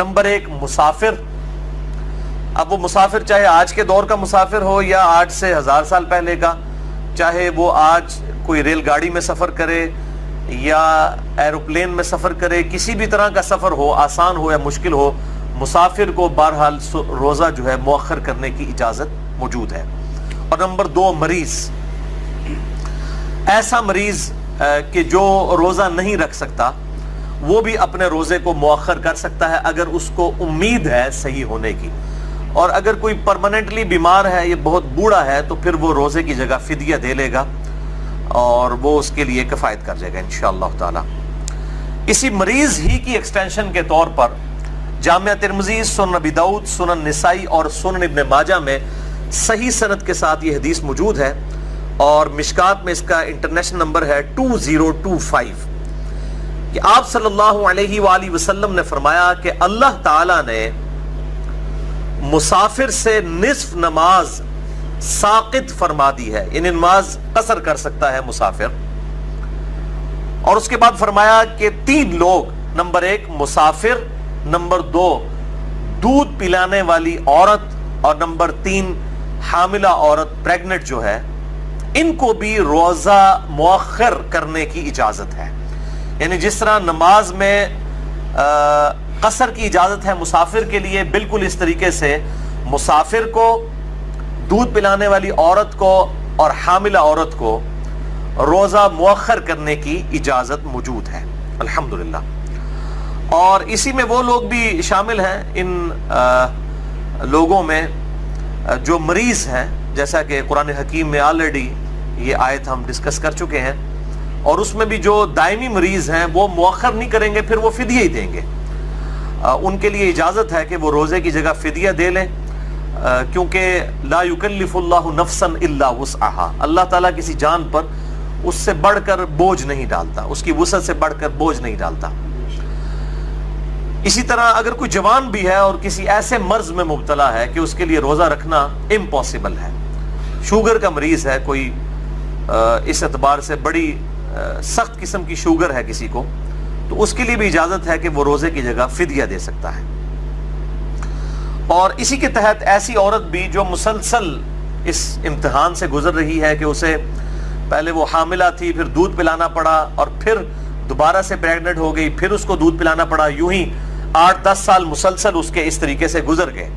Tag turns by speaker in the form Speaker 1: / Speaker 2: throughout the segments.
Speaker 1: Number 1 مسافر. اب وہ مسافر چاہے آج کے دور کا مسافر ہو یا آج سے 1000 سال پہلے کا، چاہے وہ آج کوئی ریل گاڑی میں سفر کرے یا ایروپلین میں سفر کرے، کسی بھی طرح کا سفر ہو، آسان ہو یا مشکل ہو، مسافر کو بہرحال روزہ جو ہے مؤخر کرنے کی اجازت موجود ہے. اور نمبر 2 مریض. ایسا مریض کہ جو روزہ نہیں رکھ سکتا وہ بھی اپنے روزے کو مؤخر کر سکتا ہے اگر اس کو امید ہے صحیح ہونے کی. اور اگر کوئی پرماننٹلی بیمار ہے، یہ بہت بوڑھا ہے، تو پھر وہ روزے کی جگہ فدیہ دے لے گا اور وہ اس کے لیے کفایت کر جائے گا انشاءاللہ تعالی. اسی مریض ہی کی ایکسٹینشن کے طور پر جامعہ ترمذی، سنن ابی داؤد، سنن نسائی اور سنن ابن ماجہ میں صحیح سند کے ساتھ یہ حدیث موجود ہے، اور مشکات میں اس کا انٹرنیشنل نمبر ہے 2025 کہ آپ صلی اللہ علیہ وآلہ وسلم نے فرمایا کہ اللہ تعالی نے مسافر سے نصف نماز ساقط فرما دی ہے، یعنی نماز قصر کر سکتا ہے مسافر. اور اس کے بعد فرمایا کہ 3 لوگ، نمبر 1 مسافر، نمبر 2 دودھ پلانے والی عورت، اور نمبر 3 حاملہ عورت، پریگننٹ جو ہے، ان کو بھی روزہ مؤخر کرنے کی اجازت ہے. یعنی جس طرح نماز میں قصر کی اجازت ہے مسافر کے لیے، بالکل اس طریقے سے مسافر کو، دودھ پلانے والی عورت کو اور حاملہ عورت کو روزہ مؤخر کرنے کی اجازت موجود ہے الحمدللہ. اور اسی میں وہ لوگ بھی شامل ہیں ان لوگوں میں جو مریض ہیں، جیسا کہ قرآن حکیم میں آلریڈی یہ آیت ہم ڈسکس کر چکے ہیں. اور اس میں بھی جو دائمی مریض ہیں وہ مؤخر نہیں کریں گے، پھر وہ فدیہ ہی دیں گے. ان کے لیے اجازت ہے کہ وہ روزے کی جگہ فدیہ دے لیں، کیونکہ لا یکلف اللہ نفسا الا وسعہا، اللہ تعالیٰ کسی جان پر اس سے بڑھ کر بوجھ نہیں ڈالتا، اس کی وسعت سے بڑھ کر بوجھ نہیں ڈالتا. اسی طرح اگر کوئی جوان بھی ہے اور کسی ایسے مرض میں مبتلا ہے کہ اس کے لیے روزہ رکھنا امپاسبل ہے، شوگر کا مریض ہے کوئی، اس اعتبار سے بڑی سخت قسم کی شوگر ہے کسی کو، تو اس کے لیے بھی اجازت ہے کہ وہ روزے کی جگہ فدیہ دے سکتا ہے. اور اسی کے تحت ایسی عورت بھی جو مسلسل اس امتحان سے گزر رہی ہے کہ اسے پہلے وہ حاملہ تھی، پھر دودھ پلانا پڑا، اور پھر دوبارہ سے پریگننٹ ہو گئی، پھر اس کو دودھ پلانا پڑا، یوں ہی 8-10 سال مسلسل اس کے اس طریقے سے گزر گئے.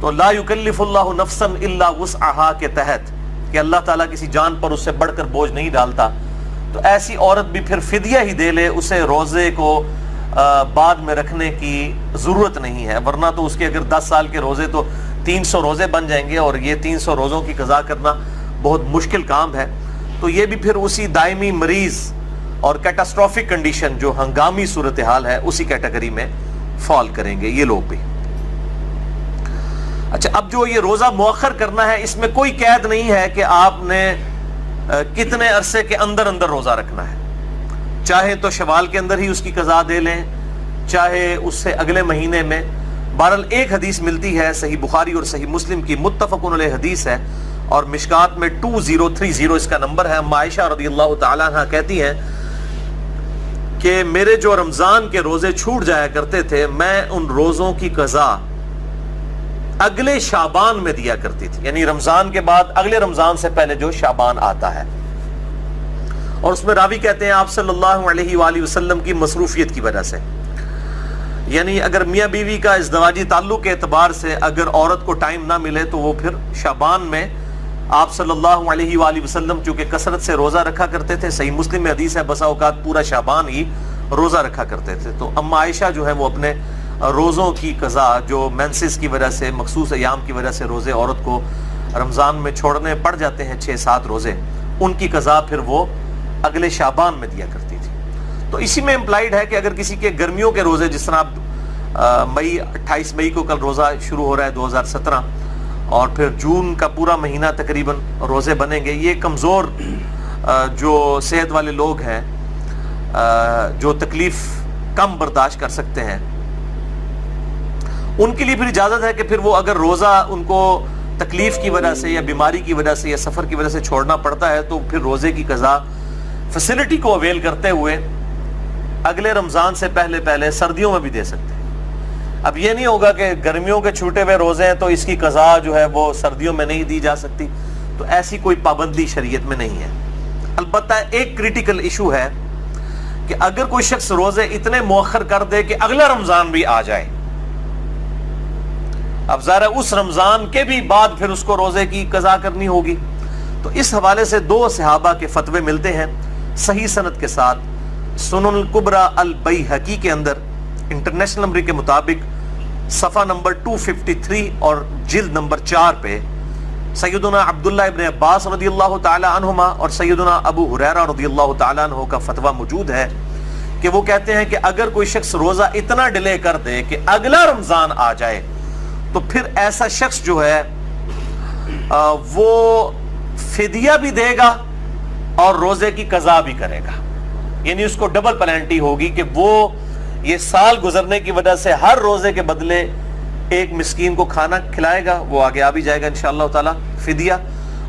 Speaker 1: تو لا یکلف اللہ نفسا الا وسعہا کے تحت کہ اللہ تعالیٰ کسی جان پر اس سے بڑھ کر بوجھ نہیں ڈالتا، تو ایسی عورت بھی پھر فدیہ ہی دے لے، اسے روزے کو بعد میں رکھنے کی ضرورت نہیں ہے. ورنہ تو اس کے اگر 10 سال کے روزے تو 300 روزے بن جائیں گے، اور یہ 300 روزوں کی قضا کرنا بہت مشکل کام ہے. تو یہ بھی پھر اسی دائمی مریض اور کیٹاسٹروفک کنڈیشن جو ہنگامی صورتحال ہے اسی کیٹیگری میں فال کریں گے یہ لوگ بھی. اچھا، اب جو یہ روزہ مؤخر کرنا ہے، اس میں کوئی قید نہیں ہے کہ آپ نے کتنے عرصے کے اندر اندر روزہ رکھنا ہے. چاہے تو شوال کے اندر ہی اس کی قضا دے لیں، چاہے اس سے اگلے مہینے میں. بہرحال ایک حدیث ملتی ہے صحیح بخاری اور صحیح مسلم کی، متفق علیہ حدیث ہے، اور مشکات میں 2030 اس کا نمبر ہے. عائشہ رضی اللہ تعالیٰ عنہ کہتی ہیں کہ میرے جو رمضان کے روزے چھوٹ جایا کرتے تھے، میں ان روزوں کی قضا اگلے شعبان میں دیا کرتی تھی، یعنی رمضان کے بعد اگلے رمضان سے پہلے جو شعبان آتا ہے. اور اس میں راوی کہتے ہیں آپ صلی اللہ علیہ وآلہ وسلم کی مصروفیت کی وجہ سے، یعنی اگر میاں بیوی کا ازدواجی تعلق کے اعتبار سے اگر عورت کو ٹائم نہ ملے تو وہ پھر شعبان میں آپ صلی اللہ علیہ وآلہ وسلم چونکہ کثرت سے روزہ رکھا کرتے تھے، صحیح مسلم میں حدیث ہے بسا اوقات پورا شعبان ہی روزہ رکھا کرتے تھے. تو اما عائشہ جو ہے وہ اپنے روزوں کی قضا جو مینسز کی وجہ سے، مخصوص ایام کی وجہ سے روزے عورت کو رمضان میں چھوڑنے پڑ جاتے ہیں 6-7 روزے، ان کی قضا پھر وہ اگلے شعبان میں دیا کرتی تھی. تو اسی میں امپلائیڈ ہے کہ اگر کسی کے گرمیوں کے روزے، جس طرح آپ 28 مئی کو کل روزہ شروع ہو رہا ہے 2017، اور پھر جون کا پورا مہینہ تقریباً روزے بنیں گے، یہ کمزور جو صحت والے لوگ ہیں، جو تکلیف کم برداشت کر سکتے ہیں، ان کے لیے پھر اجازت ہے کہ پھر وہ اگر روزہ ان کو تکلیف کی وجہ سے یا بیماری کی وجہ سے یا سفر کی وجہ سے چھوڑنا پڑتا ہے تو پھر روزے کی قضا فیسلٹی کو اویل کرتے ہوئے اگلے رمضان سے پہلے سردیوں میں بھی دے سکتے ہیں. اب یہ نہیں ہوگا کہ گرمیوں کے چھوٹے ہوئے روزے ہیں تو اس کی قضا جو ہے وہ سردیوں میں نہیں دی جا سکتی، تو ایسی کوئی پابندی شریعت میں نہیں ہے۔ البتہ ایک کریٹیکل ایشو ہے کہ اگر کوئی شخص روزے اتنے مؤخر کر دے کہ اگلا رمضان بھی آ جائے، اب ظاہر ہے اس رمضان کے بھی بعد پھر اس کو روزے کی قضا کرنی ہوگی، تو اس حوالے سے 2 صحابہ کے فتوے ملتے ہیں صحیح سند کے ساتھ۔ سنن الکبریٰ البیہقی کے اندر انٹرنیشنل نمبر کے مطابق صفحہ نمبر 253 اور جلد نمبر 4 پہ سیدنا عبداللہ ابن عباس رضی اللہ تعالی عنہما اور سیدنا ابو ہریرہ رضی اللہ تعالی عنہ کا فتویٰ موجود ہے کہ وہ کہتے ہیں کہ اگر کوئی شخص روزہ اتنا ڈیلے کر دے کہ اگلا رمضان آ جائے تو پھر ایسا شخص جو ہے وہ فدیہ بھی دے گا اور روزے کی قضا بھی کرے گا، یعنی اس کو ڈبل پینلٹی ہوگی کہ وہ یہ سال گزرنے کی وجہ سے ہر روزے کے بدلے ایک مسکین کو کھانا کھلائے گا، وہ آگے آ بھی جائے گا انشاءاللہ تعالی فدیہ،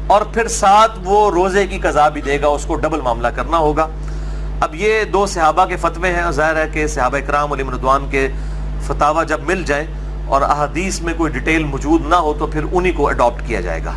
Speaker 1: اور پھر ساتھ وہ روزے کی قضا بھی دے گا، اس کو ڈبل معاملہ کرنا ہوگا۔ اب یہ 2 صحابہ کے فتوے ہیں، ظاہر ہے کہ صحابہ کرام علیہم رضوان کے فتاوی جب مل جائیں اور احادیث میں کوئی ڈیٹیل موجود نہ ہو تو پھر انہی کو اڈاپٹ کیا جائے گا۔